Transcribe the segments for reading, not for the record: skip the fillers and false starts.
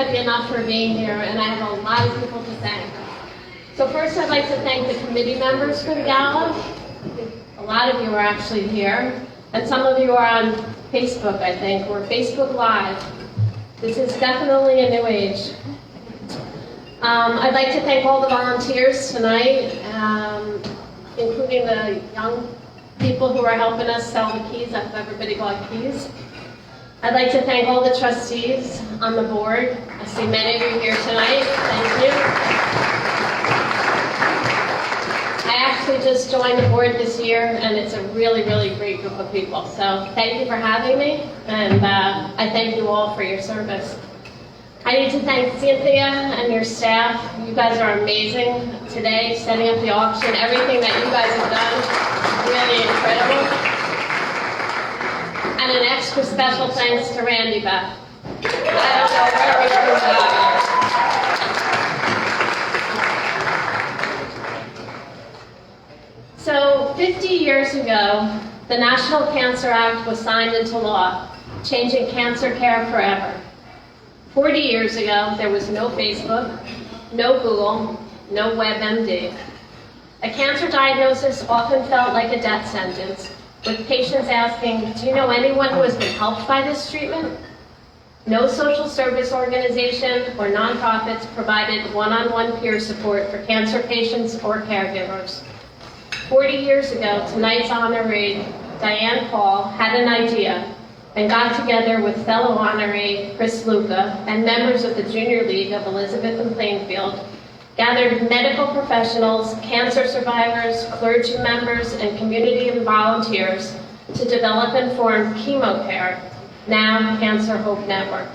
everybody enough for being here, and I have a lot of people to thank. So first I'd like to thank the committee members for the Gala. A lot of you are actually here, and some of you are on Facebook, I think, or Facebook Live. This is definitely a new age. I'd like to thank all the volunteers tonight, including the young people who are helping us sell the keys after everybody bought keys. I'd like to thank all the trustees on the board. I see many of you here tonight. Thank you. I actually just joined the board this year, and it's a really, really great group of people. So thank you for having me, and I thank you all for your service. I need to thank Cynthia and your staff. You guys are amazing today, setting up the auction. Everything that you guys have done, really incredible. And an extra special thanks to Randy Beth. I don't know where we put that. So 50 years ago, the National Cancer Act was signed into law, changing cancer care forever. 40 years ago, there was no Facebook, no Google, no WebMD. A cancer diagnosis often felt like a death sentence, with patients asking, do you know anyone who has been helped by this treatment? No social service organization or nonprofits provided one-on-one peer support for cancer patients or caregivers. 40 years ago, tonight's honoree, Diane Paul, had an idea and got together with fellow honoree Chris Luca and members of the Junior League of Elizabeth and Plainfield, gathered medical professionals, cancer survivors, clergy members, and community volunteers to develop and form ChemoCare, now Cancer Hope Network.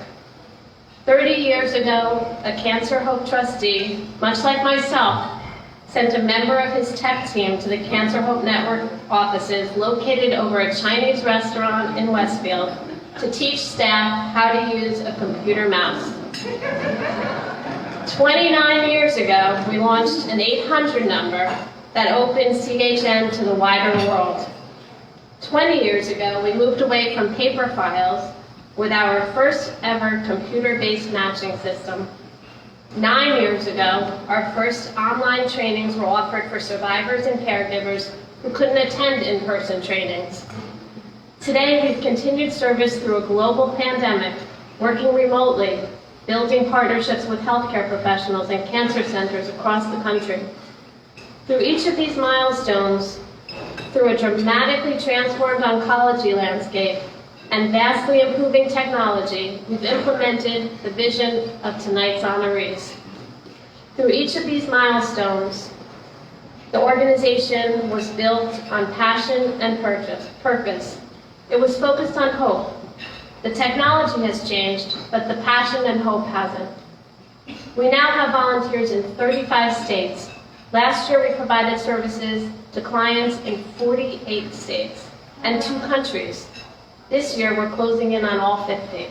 30 years ago, a Cancer Hope trustee, much like myself, sent a member of his tech team to the Cancer Hope Network offices located over a Chinese restaurant in Westfield to teach staff how to use a computer mouse. 29 years ago, we launched an 800 number that opened CHN to the wider world. 20 years ago, we moved away from paper files with our first ever computer-based matching system. 9 years ago, our first online trainings were offered for survivors and caregivers who couldn't attend in-person trainings. Today, we've continued service through a global pandemic, working remotely, building partnerships with healthcare professionals and cancer centers across the country. Through each of these milestones, through a dramatically transformed oncology landscape and vastly improving technology, we've implemented the vision of tonight's honorees. Through each of these milestones, the organization was built on passion and purpose. It was focused on hope. The technology has changed, but the passion and hope hasn't. We now have volunteers in 35 states. Last year, we provided services to clients in 48 states and 2 countries. This year, we're closing in on all 50.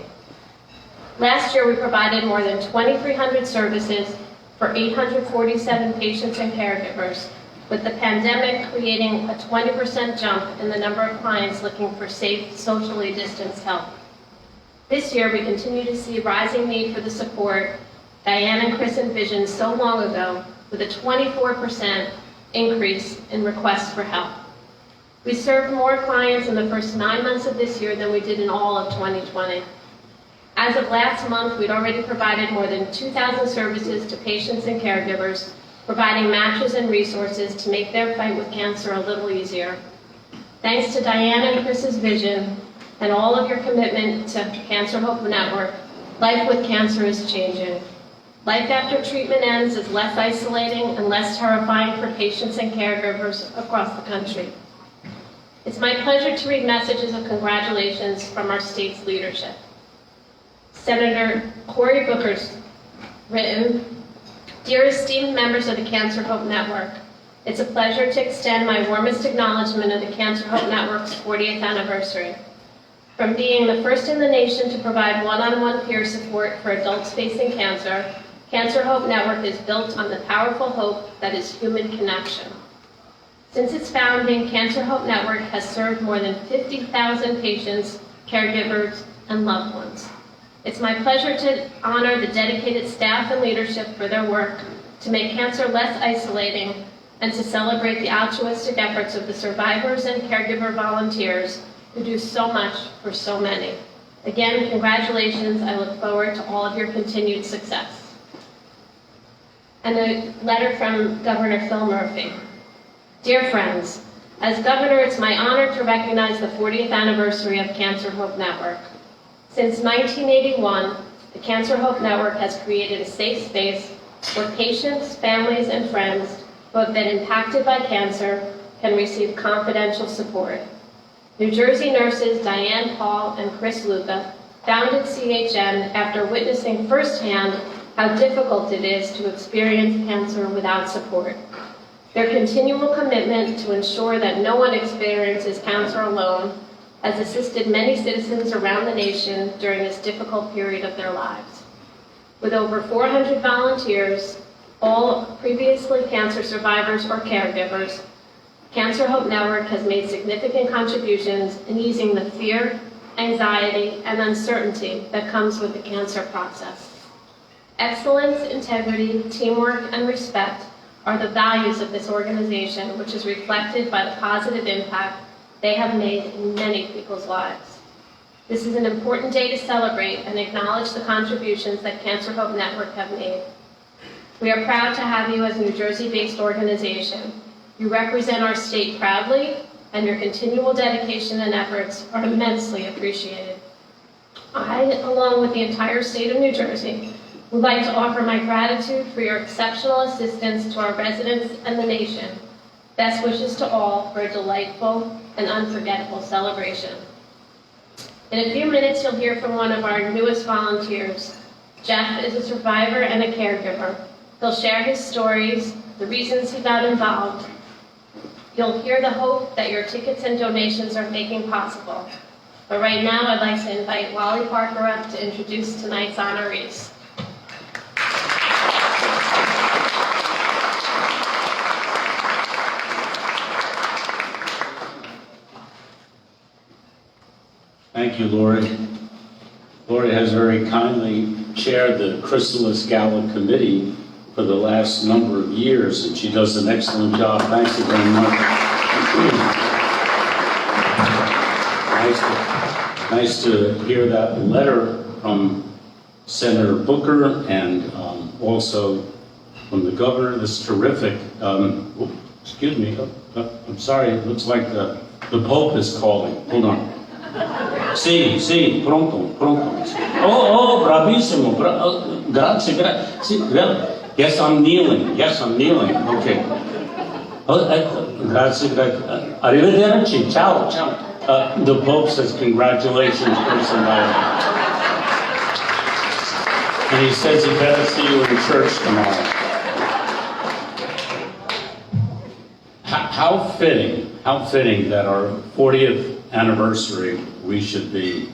Last year, we provided more than 2,300 services for 847 patients and caregivers, with the pandemic creating a 20% jump in the number of clients looking for safe, socially distanced help. This year, we continue to see rising need for the support Diane and Chris envisioned so long ago, with a 24% increase in requests for help. We served more clients in the first 9 months of this year than we did in all of 2020. As of last month, we'd already provided more than 2,000 services to patients and caregivers, providing matches and resources to make their fight with cancer a little easier. Thanks to Diane and Chris's vision, and all of your commitment to Cancer Hope Network, life with cancer is changing. Life after treatment ends is less isolating and less terrifying for patients and caregivers across the country. It's my pleasure to read messages of congratulations from our state's leadership. Senator Cory Booker's written, "Dear esteemed members of the Cancer Hope Network, it's a pleasure to extend my warmest acknowledgement of the Cancer Hope Network's 40th anniversary. From being the first in the nation to provide one-on-one peer support for adults facing cancer, Cancer Hope Network is built on the powerful hope that is human connection. Since its founding, Cancer Hope Network has served more than 50,000 patients, caregivers, and loved ones. It's my pleasure to honor the dedicated staff and leadership for their work to make cancer less isolating and to celebrate the altruistic efforts of the survivors and caregiver volunteers who do so much for so many. Again, congratulations. I look forward to all of your continued success. And a letter from Governor Phil Murphy. Dear friends, as governor, it's my honor to recognize the 40th anniversary of Cancer Hope Network. Since 1981, the Cancer Hope Network has created a safe space where patients, families, and friends who have been impacted by cancer can receive confidential support. New Jersey nurses Diane Paul and Chris Luca founded CHN after witnessing firsthand how difficult it is to experience cancer without support. Their continual commitment to ensure that no one experiences cancer alone has assisted many citizens around the nation during this difficult period of their lives. With over 400 volunteers, all previously cancer survivors or caregivers, Cancer Hope Network has made significant contributions in easing the fear, anxiety, and uncertainty that comes with the cancer process. Excellence, integrity, teamwork, and respect are the values of this organization, which is reflected by the positive impact they have made in many people's lives. This is an important day to celebrate and acknowledge the contributions that Cancer Hope Network have made. We are proud to have you as a New Jersey-based organization. You represent our state proudly, and your continual dedication and efforts are immensely appreciated. I, along with the entire state of New Jersey, would like to offer my gratitude for your exceptional assistance to our residents and the nation. Best wishes to all for a delightful and unforgettable celebration. In a few minutes, you'll hear from one of our newest volunteers. Jeff is a survivor and a caregiver. He'll share his stories, the reasons he got involved. You'll hear the hope that your tickets and donations are making possible. But right now, I'd like to invite Wally Parker up to introduce tonight's honorees. Thank you, Lori. Lori has very kindly chaired the Chrysalis Gala committee for the last number of years, and she does an excellent job. Thanks you very much. Nice to hear that letter from Senator Booker and also from the governor. That's terrific. Excuse me. I'm sorry. It looks like the Pope is calling. Hold on. Sì, pronto. Oh, bravissimo. Grazie. Yes, I'm kneeling. Okay. Grazie. Arrivederci. Ciao. The Pope says congratulations, personally. And he says he better see you in church tomorrow. How fitting that our 40th anniversary, we should be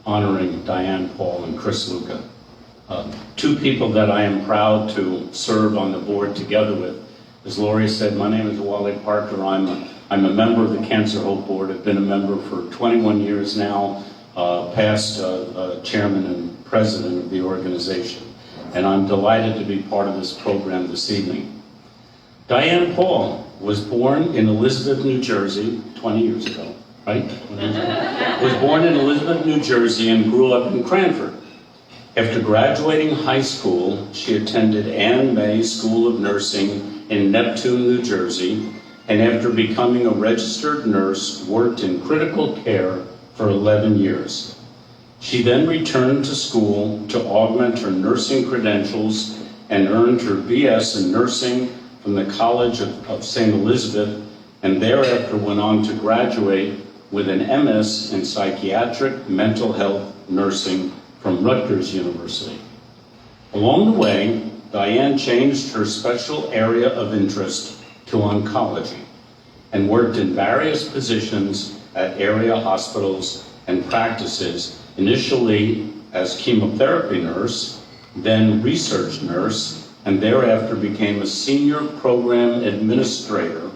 honoring Diane Paul and Chris Luca. Two people that I am proud to serve on the board together with. As Lori said, my name is Wally Parker. I'm a member of the Cancer Hope Board. I've been a member for 21 years now, past chairman and president of the organization. And I'm delighted to be part of this program this evening. Diane Paul was born in Elizabeth, New Jersey, 20 years ago, right? Was born in Elizabeth, New Jersey, and grew up in Cranford. After graduating high school, she attended Ann May School of Nursing in Neptune, New Jersey, and after becoming a registered nurse, worked in critical care for 11 years. She then returned to school to augment her nursing credentials and earned her BS in nursing from the College of St. Elizabeth, and thereafter went on to graduate with an MS in psychiatric mental health nursing from Rutgers University. Along the way, Diane changed her special area of interest to oncology and worked in various positions at area hospitals and practices, initially as chemotherapy nurse, then research nurse, and thereafter became a senior program administrator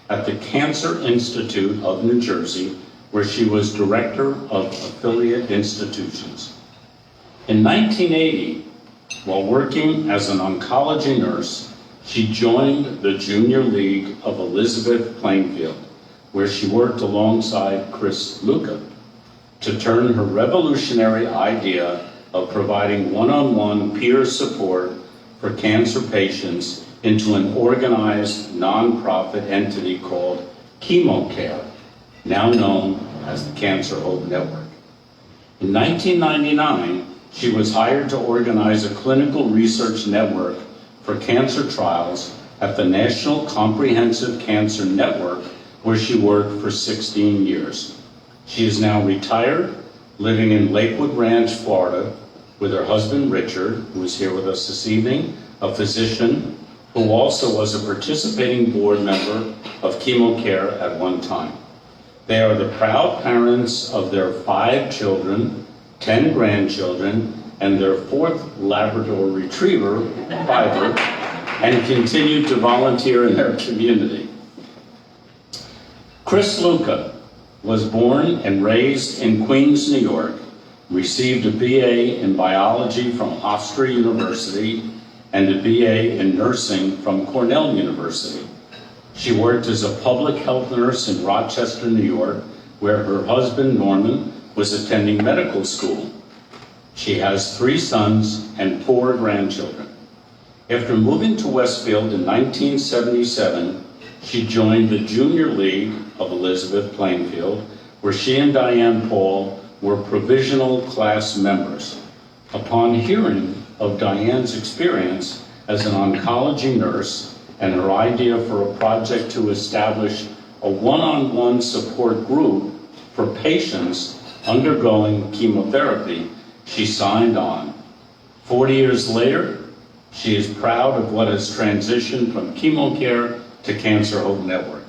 at the Cancer Institute of New Jersey, where she was director of affiliate institutions. In 1980, while working as an oncology nurse, she joined the Junior League of Elizabeth Plainfield, where she worked alongside Chris Luca to turn her revolutionary idea of providing one-on-one peer support for cancer patients into an organized nonprofit entity called ChemoCare, now known as the Cancer Hope Network. In 1999, she was hired to organize a clinical research network for cancer trials at the National Comprehensive Cancer Network, where she worked for 16 years. She is now retired, living in Lakewood Ranch, Florida, with her husband, Richard, who is here with us this evening, a physician who also was a participating board member of ChemoCare at one time. They are the proud parents of their 5 children, 10 grandchildren, and their 4th Labrador Retriever, Piper, and continue to volunteer in their community. Chris Luca was born and raised in Queens, New York, received a BA in biology from Hofstra University and a BA in nursing from Cornell University. She worked as a public health nurse in Rochester, New York, where her husband, Norman, was attending medical school. She has 3 sons and 4 grandchildren. After moving to Westfield in 1977, she joined the Junior League of Elizabeth Plainfield, where she and Diane Paul were provisional class members. Upon hearing of Diane's experience as an oncology nurse and her idea for a project to establish a one-on-one support group for patients undergoing chemotherapy, she signed on. 40 years later, she is proud of what has transitioned from ChemoCare to Cancer Hope Network.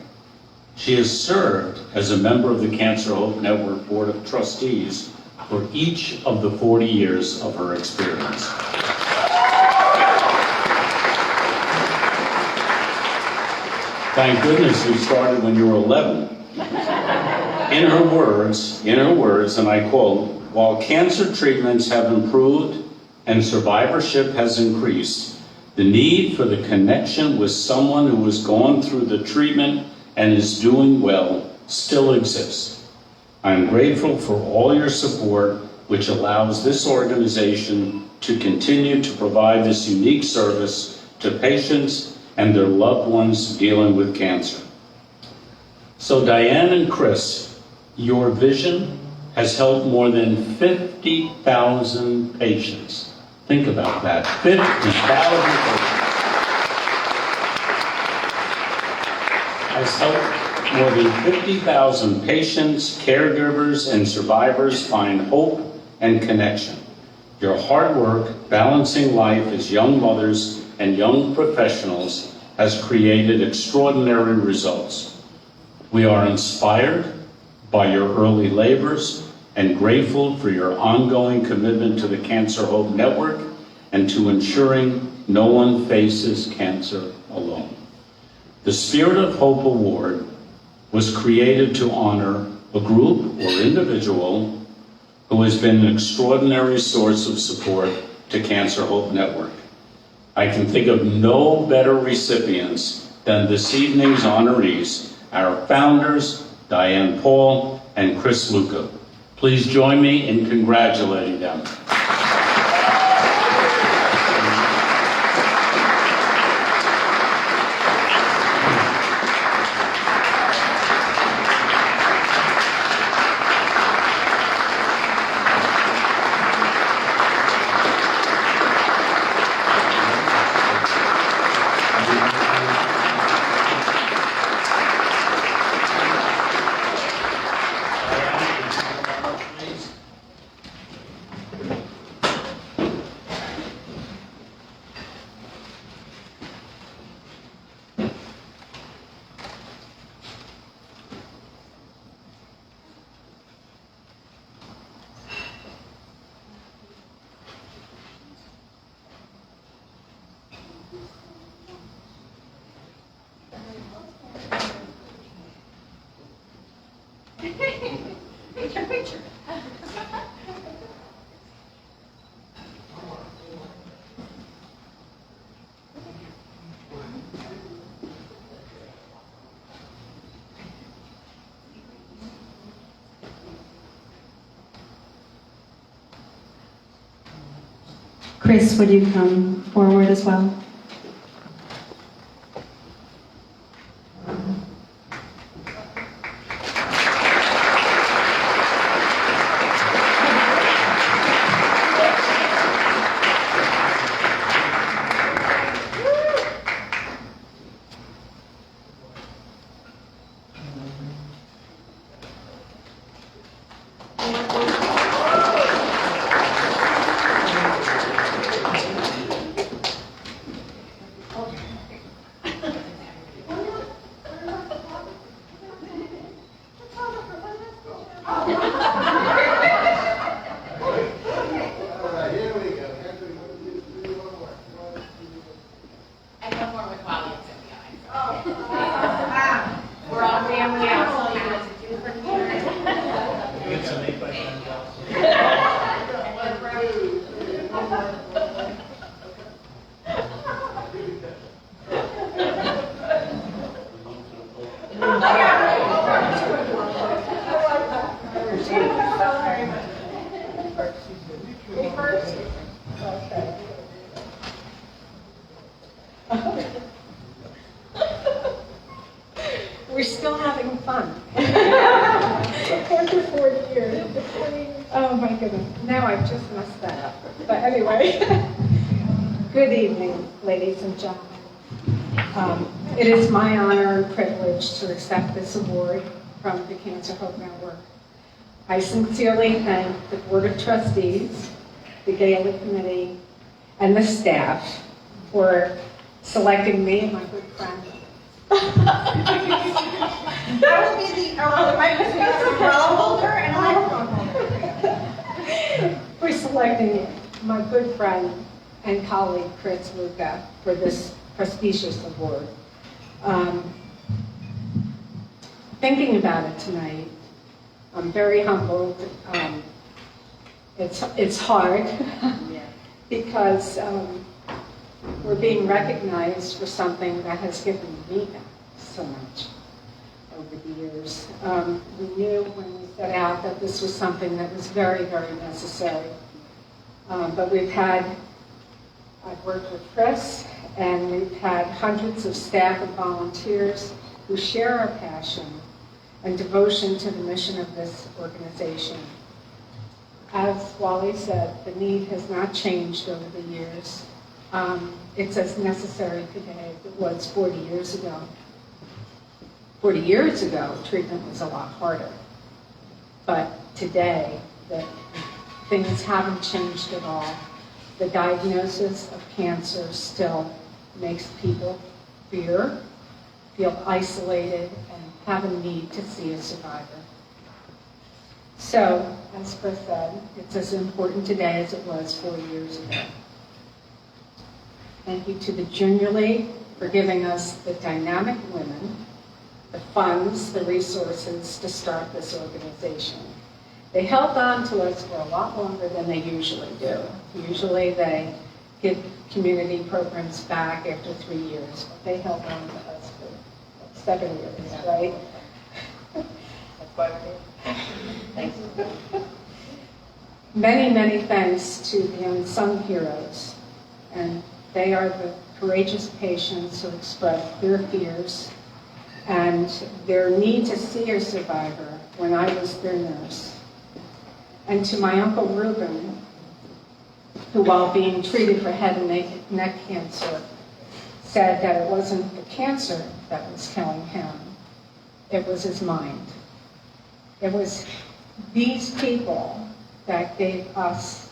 She has served as a member of the Cancer Hope Network Board of Trustees for each of the 40 years of her experience. Thank goodness you started when you were 11. In her words, and I quote, "While cancer treatments have improved and survivorship has increased, the need for the connection with someone who has gone through the treatment and is doing well still exists. I am grateful for all your support, which allows this organization to continue to provide this unique service to patients and their loved ones dealing with cancer." So Diane and Chris, your vision has helped more than 50,000 patients. Think about that, 50,000 patients. Has helped more than 50,000 patients, caregivers, and survivors find hope and connection. Your hard work balancing life as young mothers and young professionals has created extraordinary results. We are inspired by your early labors and grateful for your ongoing commitment to the Cancer Hope Network and to ensuring no one faces cancer alone. The Spirit of Hope Award was created to honor a group or individual who has been an extraordinary source of support to Cancer Hope Network. I can think of no better recipients than this evening's honorees, our founders, Diane Paul and Chris Luca. Please join me in congratulating them. Chris, would you come forward as well? We're still having fun. After 40 years. Oh my goodness. Now I've just messed that up. But anyway, good evening, ladies and gentlemen. It is my honor and privilege to accept this award from the Cancer Hope Network. I sincerely thank the Board of Trustees, the Gala Committee, and the staff for selecting me and my good friend. I will be the umbrella holder and microphone holder. For selecting my good friend and colleague Chris Luca for this prestigious award. Thinking about it tonight, I'm very humbled. It's hard because we're being recognized for something that has given me back so much over the years. We knew when we set out that this was something that was very, very necessary. But I've worked with Chris, and we've had hundreds of staff and volunteers who share our passion and devotion to the mission of this organization. As Wally said, the need has not changed over the years. It's as necessary today as it was 40 years ago. 40 years ago, treatment was a lot harder. But today, things haven't changed at all. The diagnosis of cancer still makes people feel isolated, and have a need to see a survivor. So, as Chris said, it's as important today as it was 40 years ago. Thank you to the Junior League for giving us the dynamic women, the funds, the resources to start this organization. They held on to us for a lot longer than they usually do. Usually they give community programs back after 3 years, but they held on to us for 7 years, right? That's why we're here. Thanks. Many, many thanks to the unsung heroes, and they are the courageous patients who express their fears and their need to see a survivor when I was their nurse. And to my Uncle Reuben, who while being treated for head and neck cancer, said that it wasn't the cancer that was killing him, it was his mind. It was these people that gave us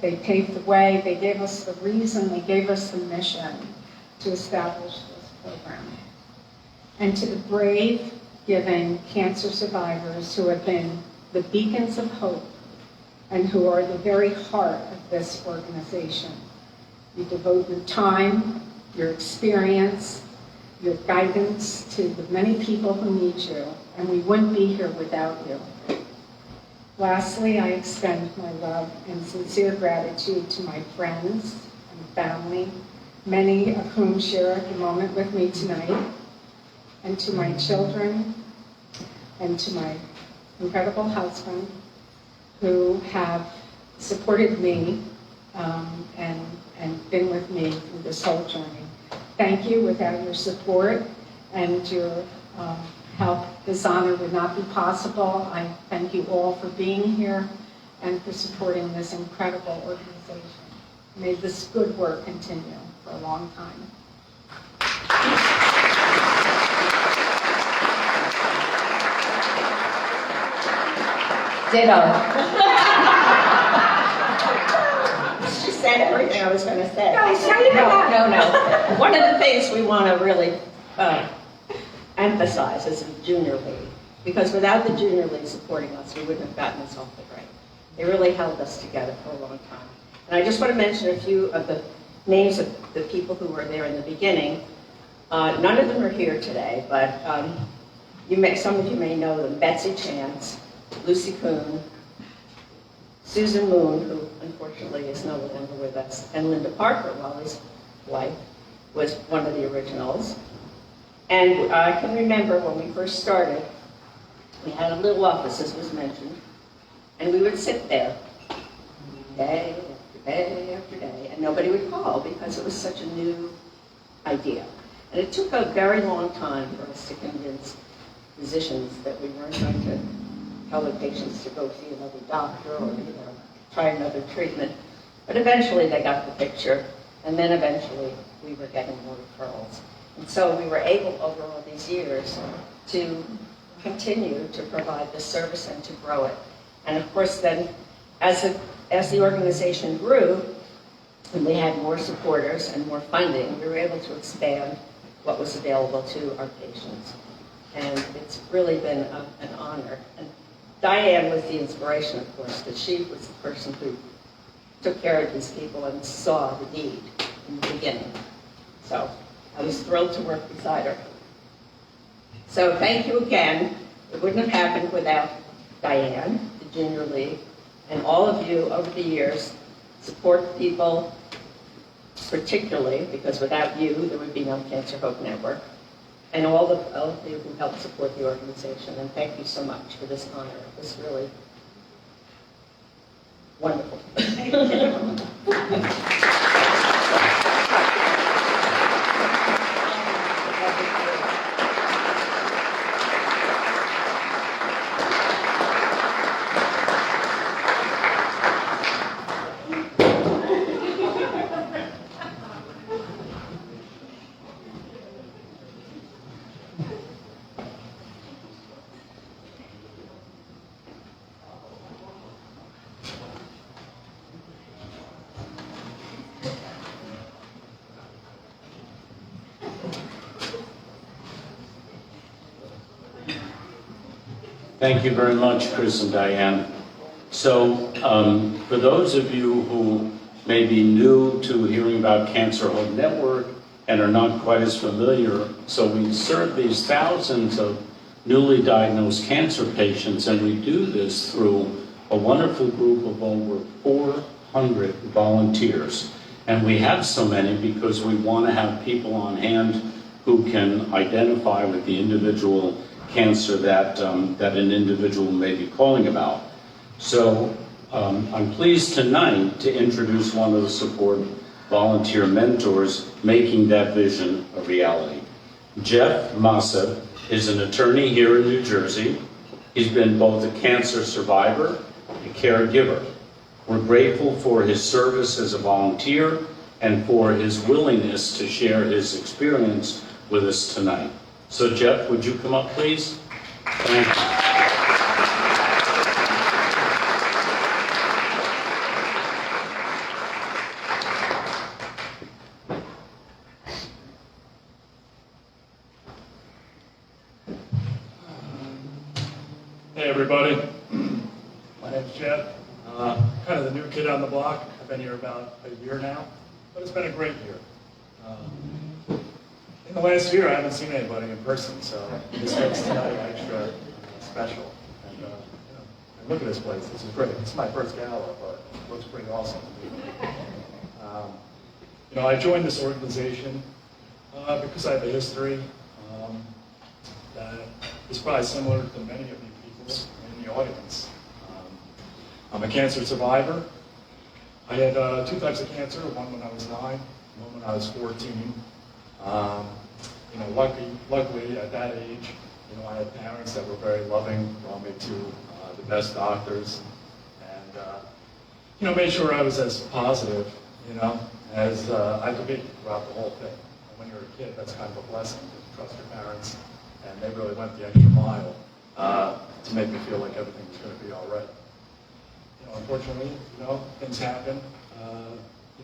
they paved the way, they gave us the reason, they gave us the mission to establish this program. And to the brave, giving cancer survivors who have been the beacons of hope and who are the very heart of this organization. You devote your time, your experience, your guidance to the many people who need you, and we wouldn't be here without you. Lastly, I extend my love and sincere gratitude to my friends and family, many of whom share the moment with me tonight, and to my children, and to my incredible husband, who have supported me and been with me through this whole journey. Thank you. Without your support and your help, this honor would not be possible. I thank you all for being here and for supporting this incredible organization. May this good work continue for a long time. Ditto. She said everything I was going to say. No. One of the things we want to really emphasize is the Junior League, because without the Junior League supporting us, we wouldn't have gotten this off the ground. They really held us together for a long time. And I just want to mention a few of the names of the people who were there in the beginning. None of them are here today, but some of you may know them. Betsy Chance, Lucy Kuhn, Susan Moon, who unfortunately is no longer with us, and Linda Parker, Wally's wife, was one of the originals. And I can remember when we first started, we had a little office, as was mentioned, and we would sit there day after day after day, and nobody would call because it was such a new idea. And it took a very long time for us to convince physicians that we weren't going to tell the patients to go see another doctor or try another treatment. But eventually they got the picture, and then eventually we were getting more referrals. And so we were able over all these years to continue to provide this service and to grow it. And of course then, as the organization grew, and we had more supporters and more funding, we were able to expand what was available to our patients. And it's really been an honor. And Diane was the inspiration, of course, because she was the person who took care of these people and saw the need in the beginning. So I was thrilled to work beside her. So thank you again. It wouldn't have happened without Diane, the Junior League, and all of you over the years support people, particularly because without you, there would be no Cancer Hope Network, and all of you who helped support the organization. And thank you so much for this honor. It was really wonderful. Thank you very much, Chris and Diane. So for those of you who may be new to hearing about Cancer Hope Network and are not quite as familiar, so we serve these thousands of newly diagnosed cancer patients, and we do this through a wonderful group of over 400 volunteers. And we have so many because we want to have people on hand who can identify with the individual cancer that an individual may be calling about. So I'm pleased tonight to introduce one of the support volunteer mentors making that vision a reality. Jeff Massa is an attorney here in New Jersey. He's been both a cancer survivor and a caregiver. We're grateful for his service as a volunteer and for his willingness to share his experience with us tonight. So Jeff, would you come up, please? Thank you. Hey everybody, my name's Jeff. Kind of the new kid on the block. I've been here about a year now, but it's been a great year. In the last year, I haven't seen anybody in person, so this makes tonight extra special. And look at this place. This is great. This is my first Gala, but it looks pretty awesome. I joined this organization because I have a history that is probably similar to many of you people in the audience. I'm a cancer survivor. I had two types of cancer, one when I was 9, one when I was 14. Luckily at that age, I had parents that were very loving, brought me to the best doctors, and made sure I was as positive, as I could be throughout the whole thing. And when you're a kid, that's kind of a blessing to trust your parents, and they really went the extra mile to make me feel like everything was going to be all right. Unfortunately, things happen,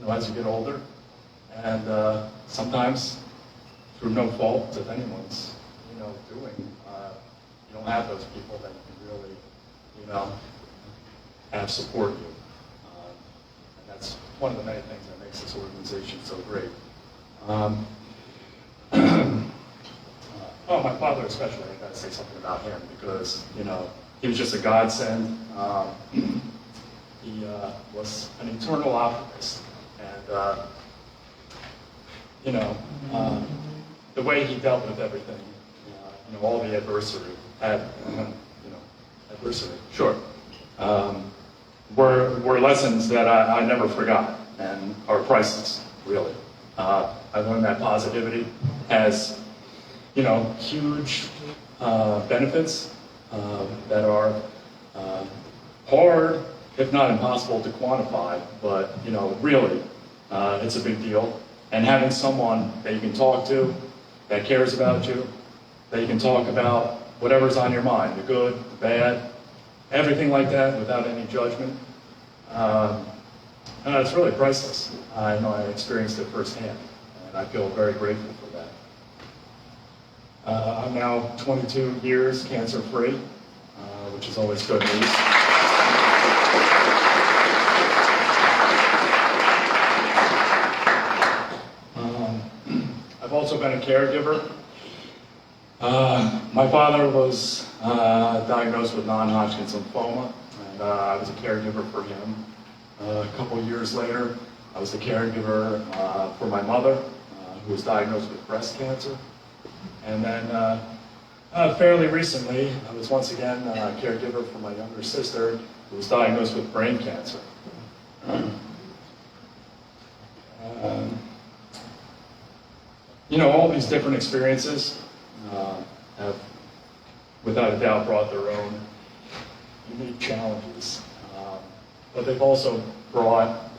as you get older, and sometimes through no fault of anyone's, doing, you don't have those people that can really, have support you. And that's one of the many things that makes this organization so great. My father especially, I gotta say something about him because, he was just a godsend. He was an eternal optimist, and the way he dealt with everything, all the adversity, were lessons that I never forgot and are priceless, really. I learned that positivity has, huge benefits that are hard, if not impossible to quantify, but, really, it's a big deal. And having someone that you can talk to, that cares about you, that you can talk about whatever's on your mind, the good, the bad, everything like that without any judgment, it's really priceless. I know I experienced it firsthand, and I feel very grateful for that. I'm now 22 years cancer-free, which is always good news. I've also been a caregiver. My father was diagnosed with non-Hodgkin's lymphoma, and I was a caregiver for him. A couple of years later, I was the caregiver for my mother, who was diagnosed with breast cancer. And then fairly recently, I was once again a caregiver for my younger sister, who was diagnosed with brain cancer. All these different experiences have, without a doubt, brought their own unique challenges. But they've also brought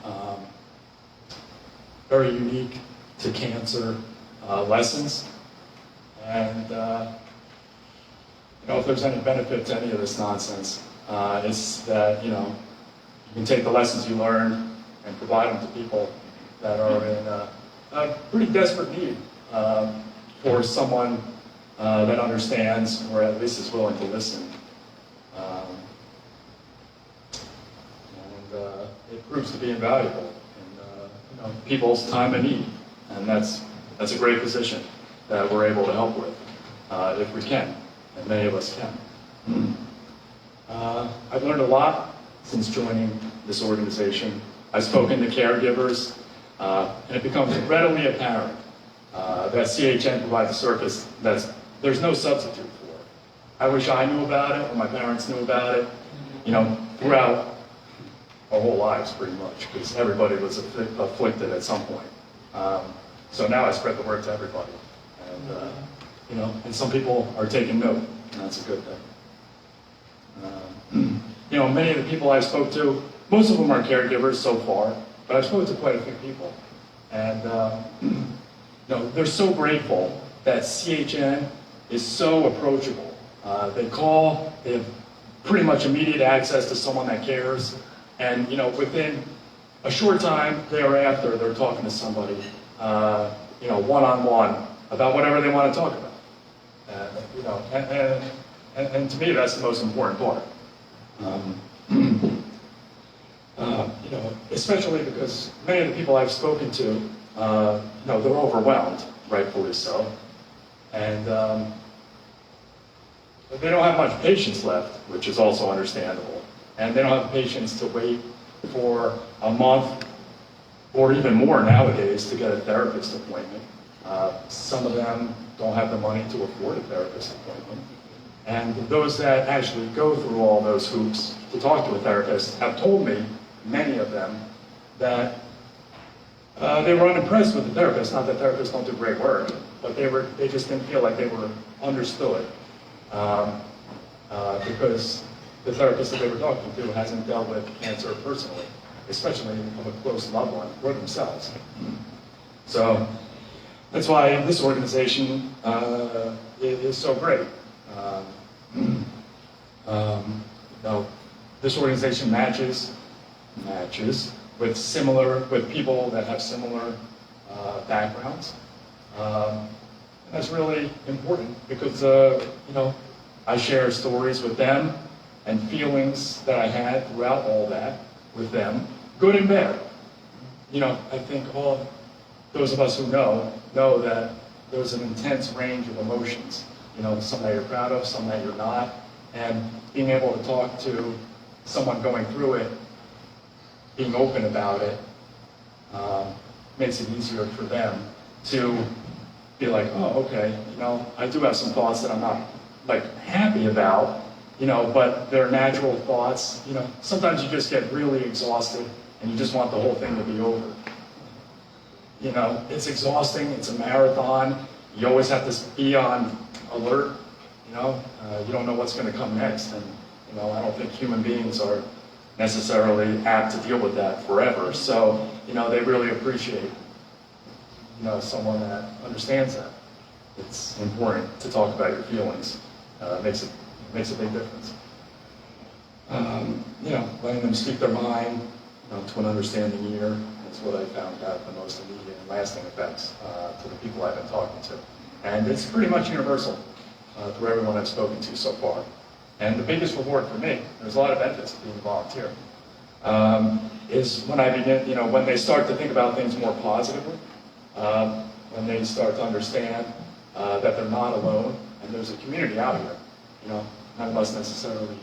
very unique to cancer lessons. And if there's any benefit to any of this nonsense, it's that you can take the lessons you learn and provide them to people that are in a pretty desperate need for someone that understands, or at least is willing to listen. And it proves to be invaluable in people's time of need, and that's a great position that we're able to help with if we can, and many of us can. I've learned a lot since joining this organization. I've spoken to caregivers, and it becomes readily apparent that CHN provides a service that there's no substitute for. I wish I knew about it, or my parents knew about it, throughout our whole lives, pretty much, because everybody was afflicted at some point. So now I spread the word to everybody, and and some people are taking note, and that's a good thing. Many of the people I spoke to, most of them are caregivers so far, but I've spoken to quite a few people, and they're so grateful that CHN is so approachable. They call, they have pretty much immediate access to someone that cares, and within a short time thereafter, they're talking to somebody, one-on-one about whatever they want to talk about. And to me, that's the most important part. Especially because many of the people I've spoken to, they're overwhelmed, rightfully so, and they don't have much patience left, which is also understandable, and they don't have patience to wait for a month or even more nowadays to get a therapist appointment. Some of them don't have the money to afford a therapist appointment. And those that actually go through all those hoops to talk to a therapist have told me, many of them, that they were unimpressed with the therapist. Not that therapists don't do great work, but they just didn't feel like they were understood because the therapist that they were talking to hasn't dealt with cancer personally, especially on a close level and for themselves. So that's why this organization is so great. This organization matches with people that have similar backgrounds. And that's really important because I share stories with them and feelings that I had throughout all that with them, good and bad. I think all those of us who know that there's an intense range of emotions. Some that you're proud of, some that you're not, and being able to talk to someone going through it, being open about it, makes it easier for them to be like, oh, okay, I do have some thoughts that I'm not happy about, but they're natural thoughts. Sometimes you just get really exhausted and you just want the whole thing to be over. It's exhausting, it's a marathon, you always have to be on alert, you don't know what's going to come next, and I don't think human beings are necessarily apt to deal with that forever, so they really appreciate someone that understands that. It's important to talk about your feelings. It makes a big difference. Letting them speak their mind to an understanding ear is what I found had the most immediate and lasting effects to the people I've been talking to. And it's pretty much universal through everyone I've spoken to so far. And the biggest reward for me, there's a lot of benefits to being a volunteer, is when I begin, when they start to think about things more positively, when they start to understand that they're not alone, and there's a community out here. None of us necessarily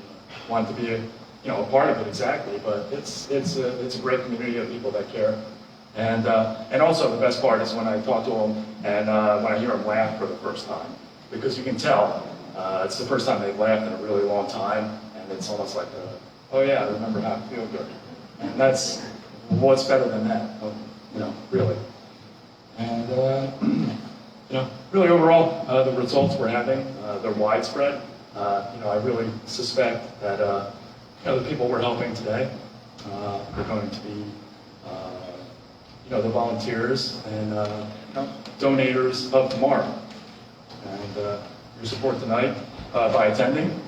want to be a part of it exactly, but it's a great community of people that care. And also the best part is when I talk to them and when I hear them laugh for the first time, because you can tell it's the first time they've laughed in a really long time, and it's almost like, oh yeah, I remember how to feel good. And that's what's better than that, really. And really overall, the results we're having, they're widespread. I really suspect that the people we're helping today are going to be the volunteers and donators of tomorrow. And your support tonight by attending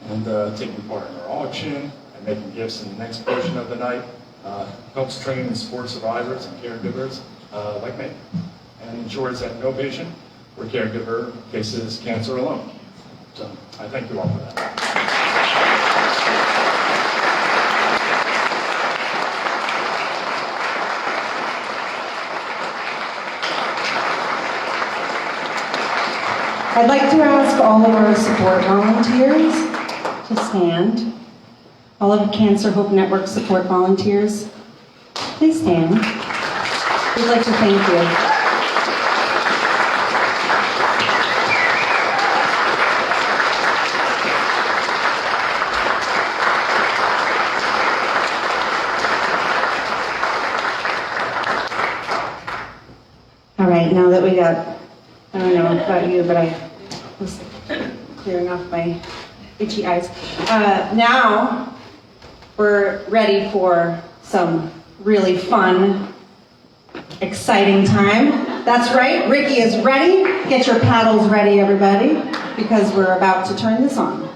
and taking part in our auction and making gifts in the next portion of the night helps train and support survivors and caregivers like me, and ensures that no patient or caregiver faces cancer alone. So I thank you all for that. I'd like to ask all of our support volunteers to stand. All of Cancer Hope Network support volunteers, please stand. We'd like to thank you. All right, now that we got, I don't know about you, but I was clearing off my itchy eyes. Now we're ready for some really fun, exciting time. That's right, Ricky is ready. Get your paddles ready, everybody, because we're about to turn this on.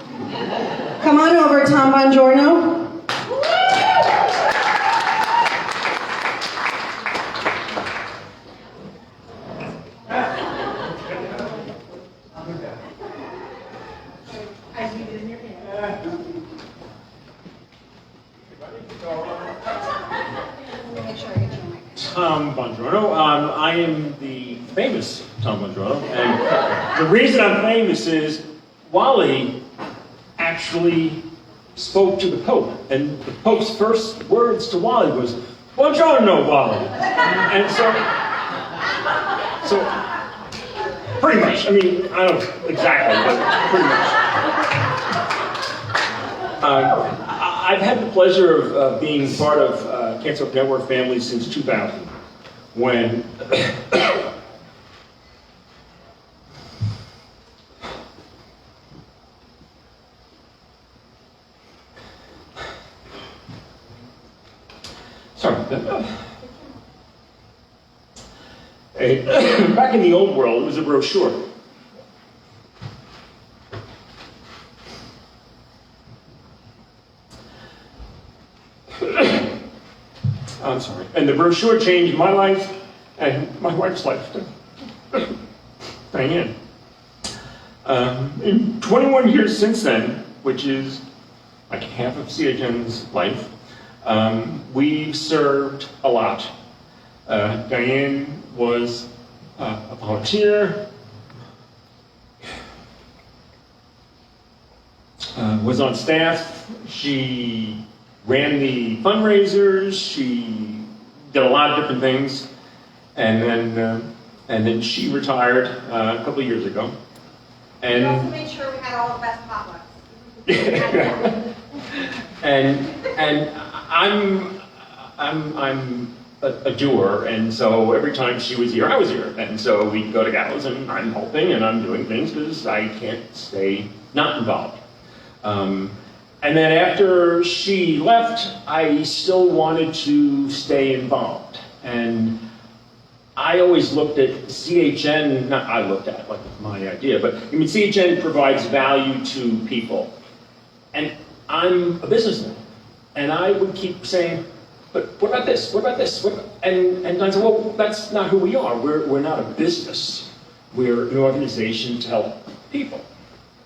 Come on over, Tom Bongiorno. Tom Bongiorno. I am the famous Tom Bongiorno, and the reason I'm famous is Wally actually spoke to the Pope, and the Pope's first words to Wally was, "Buongiorno, Wally." And so pretty much, I mean, I don't know exactly, but pretty much. I've had the pleasure of being part of Cancer Hope Network family since 2000, when sorry, back in the old world, it was a brochure. I'm sorry. And the brochure changed my life and my wife's life. Diane. In 21 years since then, which is like half of CHN's life, we've served a lot. Diane was a volunteer, was on staff. She ran the fundraisers. She did a lot of different things, and then she retired a couple of years ago. And we also made sure we had all the best potlucks. and I'm a doer, and so every time she was here, I was here, and so we'd go to galas, and I'm helping and I'm doing things because I can't stay not involved. And then after she left, I still wanted to stay involved. And I always looked at CHN, not I looked at, like my idea, but I mean, CHN provides value to people. And I'm a businessman. And I would keep saying, but what about this? What about this? And I said, well, that's not who we are. We're not a business. We're an organization to help people.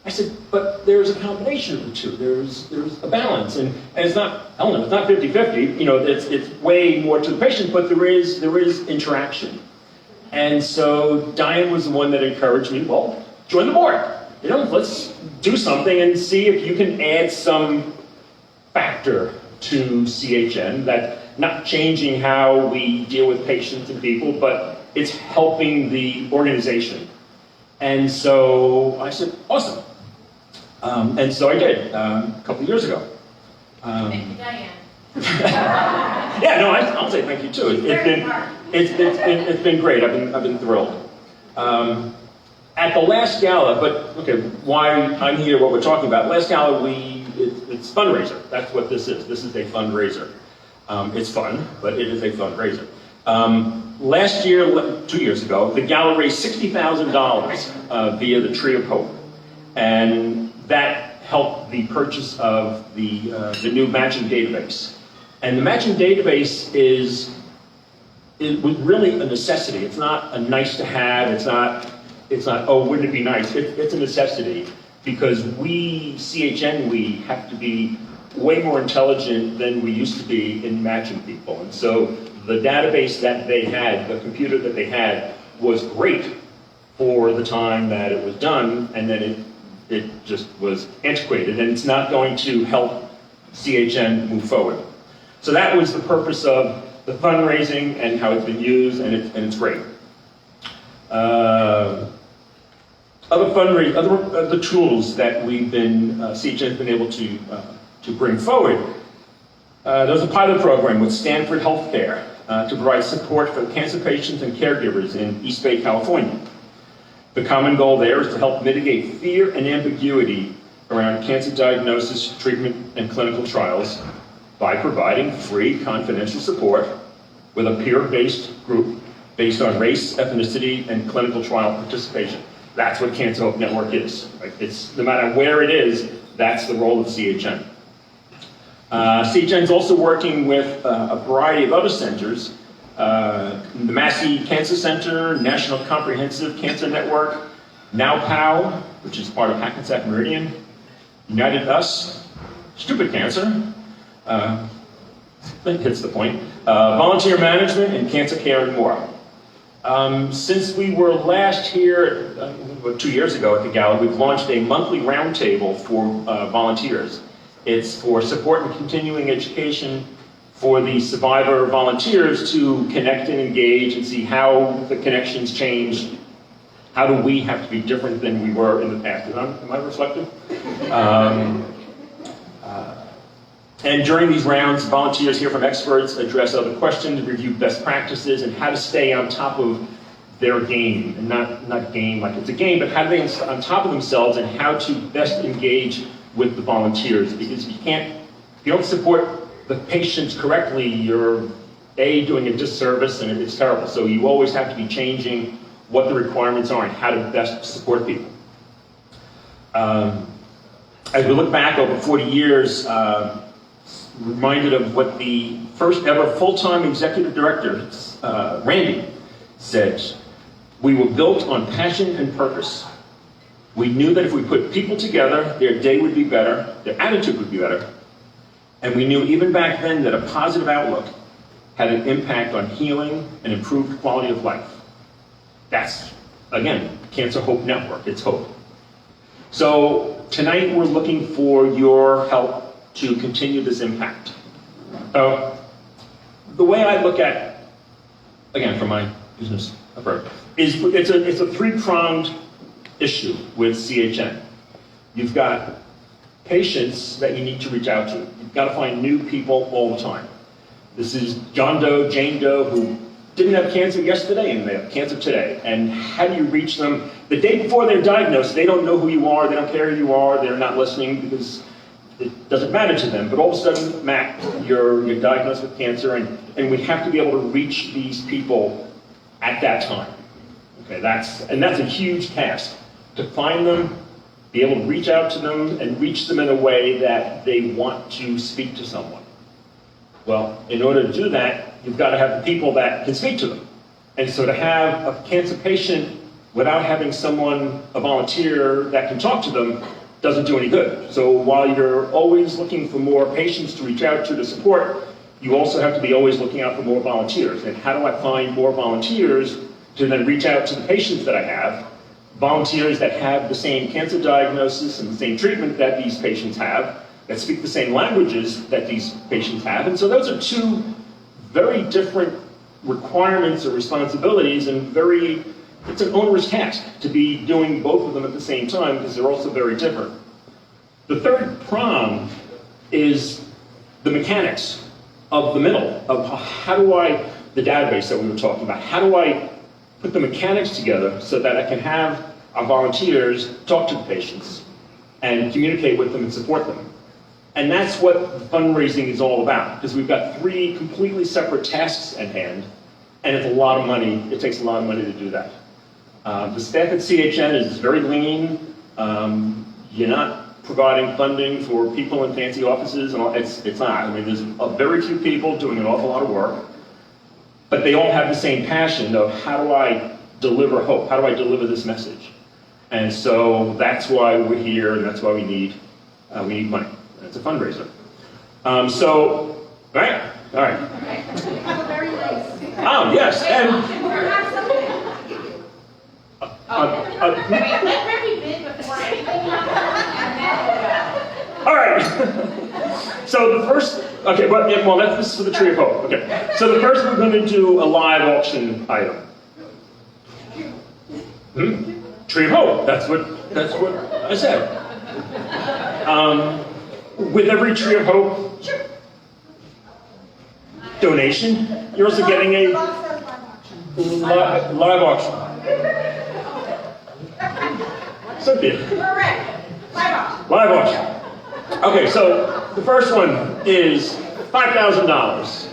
I said, but there's a combination of the two. There's a balance, and it's not, I don't know, it's not 50-50. You know, it's way more to the patient, but there is interaction. And so Diane was the one that encouraged me. Well, join the board. You know, let's do something and see if you can add some factor to CHN that's not changing how we deal with patients and people, but it's helping the organization. And so I said, awesome. And so I did a couple of years ago. Thank you, Diane. Yeah, no, I'll say thank you too. It's been great. I've been thrilled. At the last gala, but okay, why I'm here, what we're talking about. Last gala, it's fundraiser. That's what this is. This is a fundraiser. It's fun, but it is a fundraiser. Last year, 2 years ago, the gala raised $60,000 via the Tree of Hope, and that helped the purchase of the new matching database. And the matching database was really a necessity. It's not a nice to have. It's not. Oh, wouldn't it be nice? It's a necessity because we CHN have to be way more intelligent than we used to be in matching people. And so the database that they had, the computer that they had, was great for the time that it was done, and then it just was antiquated, and it's not going to help CHN move forward. So that was the purpose of the fundraising and how it's been used, and it's great. Other tools that we've been, CHN's been able to bring forward. There was a pilot program with Stanford Healthcare to provide support for cancer patients and caregivers in East Bay, California. The common goal there is to help mitigate fear and ambiguity around cancer diagnosis, treatment, and clinical trials by providing free, confidential support with a peer-based group based on race, ethnicity, and clinical trial participation. That's what Cancer Hope Network is. Right? It's, no matter where it is, that's the role of CHN. CHN is also working with a variety of other centers, the Massa Cancer Center, National Comprehensive Cancer Network, NowPow, which is part of Hackensack Meridian, United Us, Stupid Cancer, that hits the point, volunteer management, and cancer care and more. Since we were last here, 2 years ago at the Gala, we've launched a monthly roundtable for volunteers. It's for support and continuing education for the survivor volunteers to connect and engage and see how the connections changed. How do we have to be different than we were in the past? Am I reflective? And during these rounds, volunteers hear from experts, address other questions, review best practices, and how to stay on top of their game. And not game like it's a game, but how to be on top of themselves and how to best engage with the volunteers. Because if you don't support the patients correctly, you're doing a disservice, and it's terrible. So you always have to be changing what the requirements are and how to best support people. As we look back over 40 years, reminded of what the first ever full-time executive director, Randy, said. We were built on passion and purpose. We knew that if we put people together, their day would be better, their attitude would be better, and we knew even back then that a positive outlook had an impact on healing and improved quality of life. That's, again, Cancer Hope Network, it's hope. So tonight we're looking for your help to continue this impact. The way I look at, again, from my business approach, is it's a three-pronged issue with CHN. You've got patients that you need to reach out to. You've got to find new people all the time. This is John Doe, Jane Doe, who didn't have cancer yesterday and they have cancer today. And how do you reach them? The day before they're diagnosed, they don't know who you are, they don't care who you are, they're not listening because it doesn't matter to them. But all of a sudden, Matt, you're diagnosed with cancer, and we have to be able to reach these people at that time. Okay, that's a huge task, to find them, be able to reach out to them, and reach them in a way that they want to speak to someone. Well, in order to do that, you've got to have the people that can speak to them. And so to have a cancer patient without having someone, a volunteer, that can talk to them doesn't do any good. So while you're always looking for more patients to reach out to support, you also have to be always looking out for more volunteers. And how do I find more volunteers to then reach out to the patients that I have? Volunteers that have the same cancer diagnosis and the same treatment that these patients have, that speak the same languages that these patients have. And so those are two very different requirements or responsibilities, and it's an onerous task to be doing both of them at the same time because they're also very different. The third prong is the mechanics of the middle, of the database that we were talking about. How do I put the mechanics together so that I can have our volunteers talk to the patients and communicate with them and support them? And that's what fundraising is all about, because we've got three completely separate tasks at hand, and it's a lot of money. It takes a lot of money to do that. The staff at CHN is very lean. You're not providing funding for people in fancy offices, and it's not. I mean, there's very few people doing an awful lot of work, but they all have the same passion of how do I deliver hope? How do I deliver this message? And so that's why we're here, and that's why we need money. It's a fundraiser. All right? All right. Have a very nice. Oh, yes, and... Let Ricky bid before anything happens. All right. So the first, okay, well, this is for the Tree of Hope. Okay. So the first, we're going to do a live auction item. Tree of Hope. That's what I said. With every Tree of Hope donation, you're also getting a live auction. Cynthia. Correct. Live auction. Okay, so the first one is $5,000.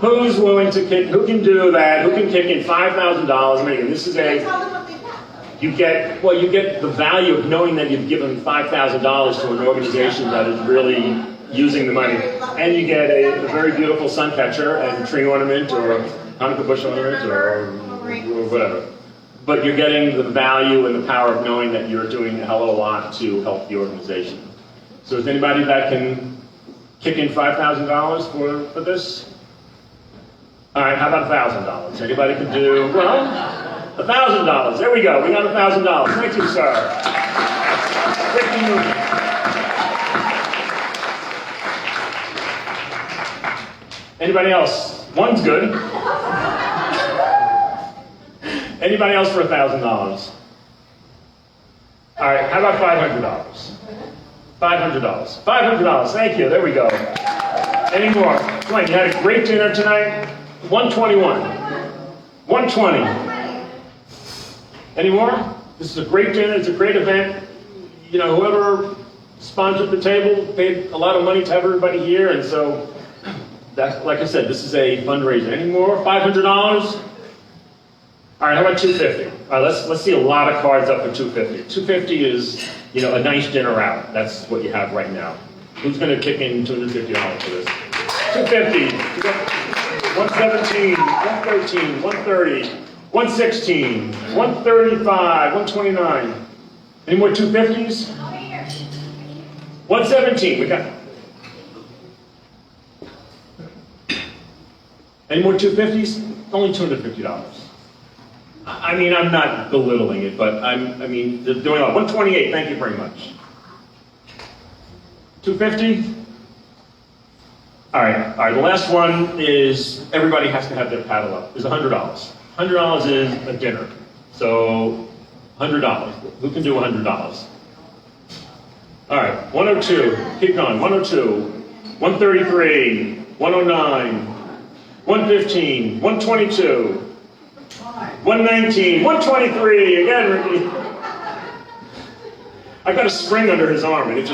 Who's willing to kick? Who can do that? Who can kick in $5,000? I mean, this is you get the value of knowing that you've given $5,000 to an organization that is really using the money, and you get a very beautiful sun catcher and tree ornament or a Hanukkah bush ornament or whatever. But you're getting the value and the power of knowing that you're doing a hell of a lot to help the organization. So is anybody that can kick in $5,000 for this? All right, how about $1,000? Anybody can do, well, $1,000. There we go. We got $1,000. Thank you, sir. Thank you. Anybody else? One's good. Anybody else for $1,000? All right, how about $500? $500. $500. Thank you. There we go. Any more? Come on, you had a great dinner tonight. 121. 120. Any more? This is a great dinner. It's a great event. You know, whoever sponsored the table paid a lot of money to have everybody here, and so that's, like I said, this is a fundraiser. Any more? $500? All right, how about $250? All right, let's see a lot of cards up for $250. $250 is, you know, a nice dinner out. That's what you have right now. Who's going to kick in $250 for this? $250. 117, 113, 130, 116, 135, 129. Any more 250s? 117. We got. Any more 250s? Only $250. I mean, I'm not belittling it, but I mean, they're doing a lot. 128. Thank you very much. 250. All right. The last one is everybody has to have their paddle up. Is $100. $100 is a dinner. So $100. Who can do $100? All right. 102. Keep going. 102. 133. 109. 115. 122. 119. 123. Again, Ricky. I got a spring under his arm, and it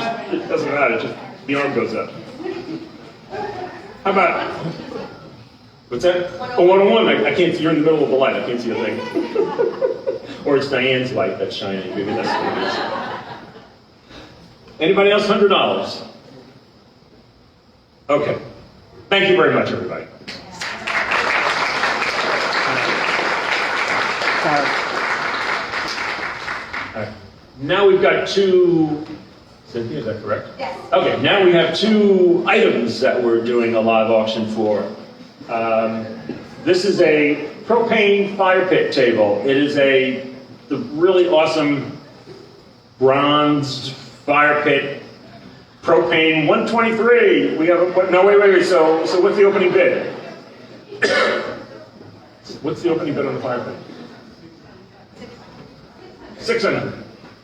doesn't matter. Just the arm goes up. How about, what's that? Oh, 101. I can't see. You're in the middle of the light. I can't see a thing. Or it's Diane's light that's shining. Maybe that's what it is. Anybody else? $100. Okay. Thank you very much, everybody. All right. Now we've got two. Cynthia, is that correct? Yes. Okay, now we have two items that we're doing a live auction for. This is a propane fire pit table. It is the really awesome bronzed fire pit propane 123. We have no wait. So what's the opening bid? What's the opening bid on the fire pit? 600.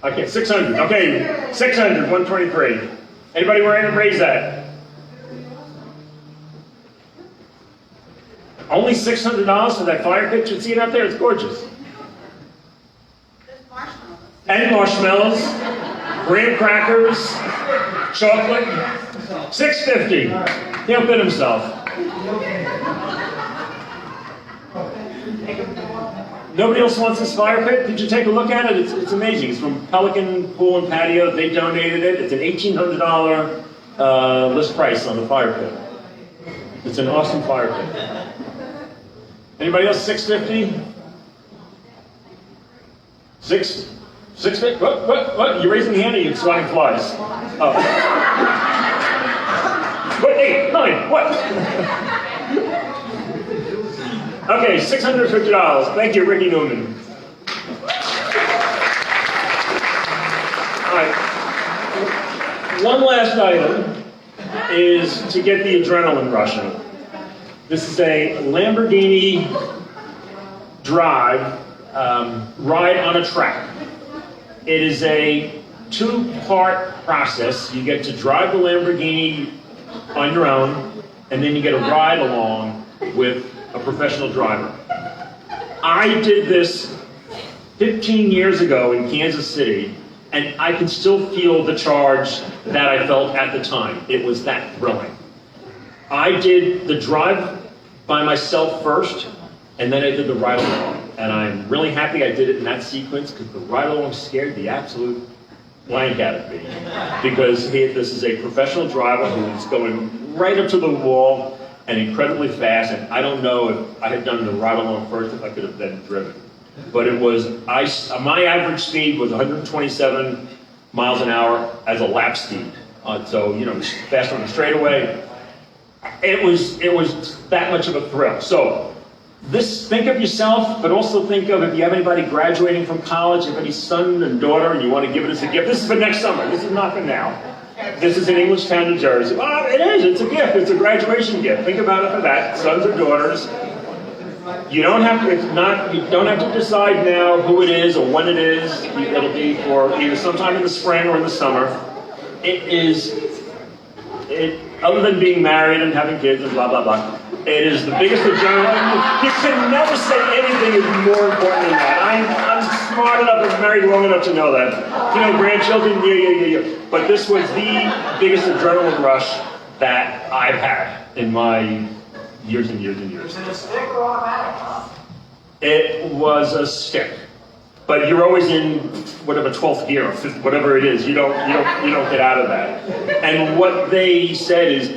Okay, 600. Okay, 600, 123. Anybody ready to raise that? Only $600 for that fire pit? You see it out there? It's gorgeous. There's marshmallows. And marshmallows, graham crackers, chocolate. $650. He'll bid himself. Nobody else wants this fire pit? Did you take a look at it? It's amazing. It's from Pelican Pool and Patio. They donated it. It's an $1,800 list price on the fire pit. It's an awesome fire pit. Anybody else? $650? $650? What? You're raising the hand or you're swatting flies? Oh. What? 8, 9, what? Okay, $650. Thank you, Ricky Newman. All right. One last item is to get the adrenaline rushing. This is a Lamborghini drive ride on a track. It is a 2-part process. You get to drive the Lamborghini on your own, and then you get a ride along with a professional driver. I did this 15 years ago in Kansas City, and I can still feel the charge that I felt at the time. It was that thrilling. I did the drive by myself first, and then I did the ride along. And I'm really happy I did it in that sequence, because the ride along scared the absolute blank out of me. Because this is a professional driver who's going right up to the wall, and incredibly fast, and I don't know if I had done the ride along first, if I could have then driven. But it was, my average speed was 127 miles an hour as a lap speed. So, you know, fast on the straightaway. It was that much of a thrill. So, think of yourself, but also think of if you have anybody graduating from college, if you have any son and daughter, and you want to give it as a gift. This is for next summer. This is not for now. This is in Englishtown, New Jersey. Well, it is. It's a gift. It's a graduation gift. Think about it for that. Sons or daughters. You don't have to. You don't have to decide now who it is or when it is. It'll be for either sometime in the spring or in the summer. Other than being married and having kids and blah, blah, blah, it is the biggest adrenaline. You can never say anything is more important than that. I'm smart enough and married long enough to know that. You know, grandchildren, yeah. But this was the biggest adrenaline rush that I've had in my years and years and years. Is it a stick or automatic? It was a stick. But you're always in whatever 12th gear or 5th, whatever it is. You don't get out of that. And what they said is,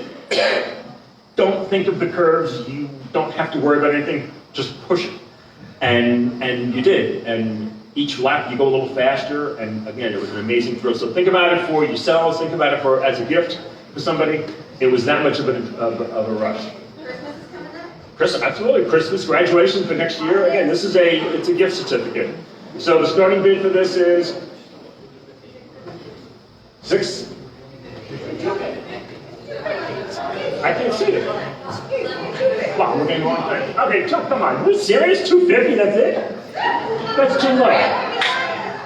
don't think of the curves. You don't have to worry about anything. Just push it. And you did. And each lap you go a little faster. And again, it was an amazing thrill. So think about it for yourselves. Think about it as a gift for somebody. It was that much of a rush. Christmas is coming up? Christmas, absolutely. Christmas, graduation for next year. Again, it's a gift certificate. So the starting bid for this is $6. I can't see it. Wow, we're getting the wrong thing. Okay, come on. Are you serious? $250, that's it? That's too low.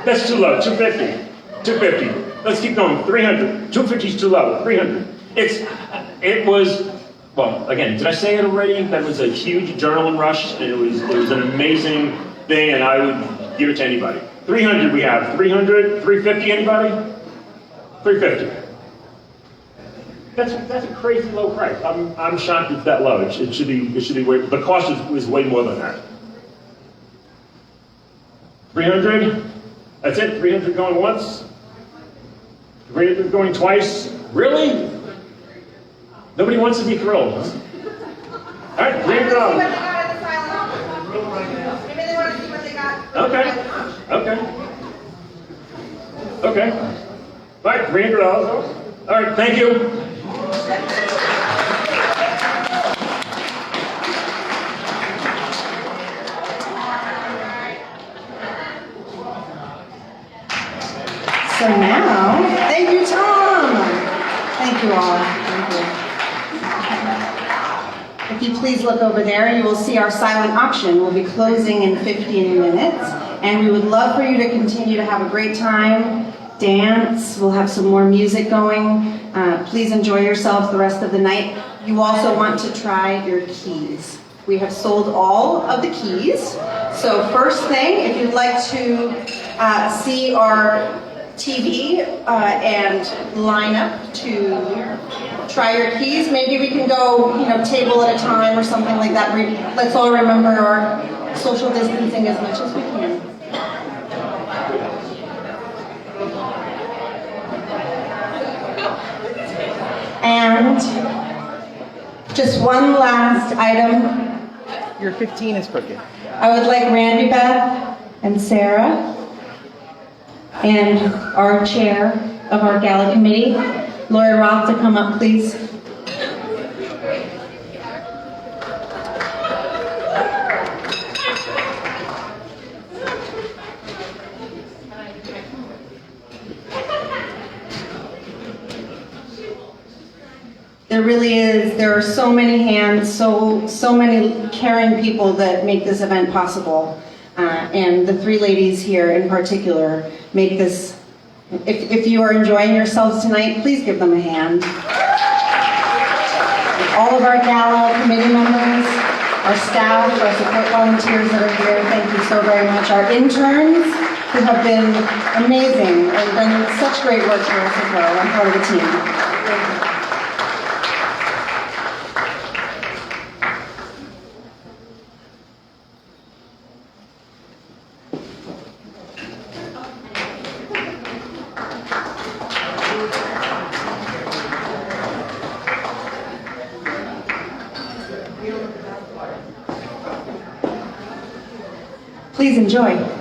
That's too low. $250. Let's keep going. $300. $250 is too low. $300. It was, well, again, did I say it already? That was a huge adrenaline rush, and it was an amazing thing, and I would give it to anybody. $300 we have. $300, $350, anybody? $350. That's a crazy low price. I'm shocked it's that low. It should be way. The cost is way more than that. 300. That's it. 300 going once. 300 going twice. Really? Nobody wants to be thrilled, huh? All right, $300. What they got at the silent auction. Maybe they want to see what they got. Okay. All right, $300. All right, thank you. So now, thank you, Tom. Thank you all. Thank you. If you please look over there, you will see our silent auction will be closing in 15 minutes. And we would love for you to continue to have a great time, dance. We'll have some more music going. Please enjoy yourselves the rest of the night. You also want to try your keys. We have sold all of the keys. So first thing, if you'd like to see our TV and line up to try your keys, maybe we can go, table at a time or something like that. Let's all remember our social distancing as much as we can. And just one last item. Your 15 is crooked. I would like Randy Beth and Sarah and our chair of our gala committee, Lori Roth, to come up, please. There really is. There are so many hands, so many caring people that make this event possible. And the three ladies here in particular make this. If you are enjoying yourselves tonight, please give them a hand. All of our gala committee members, our staff, our support volunteers that are here, thank you so very much. Our interns who have been amazing and done such great work for us as well. I'm part of the team. Thank you. Please enjoy.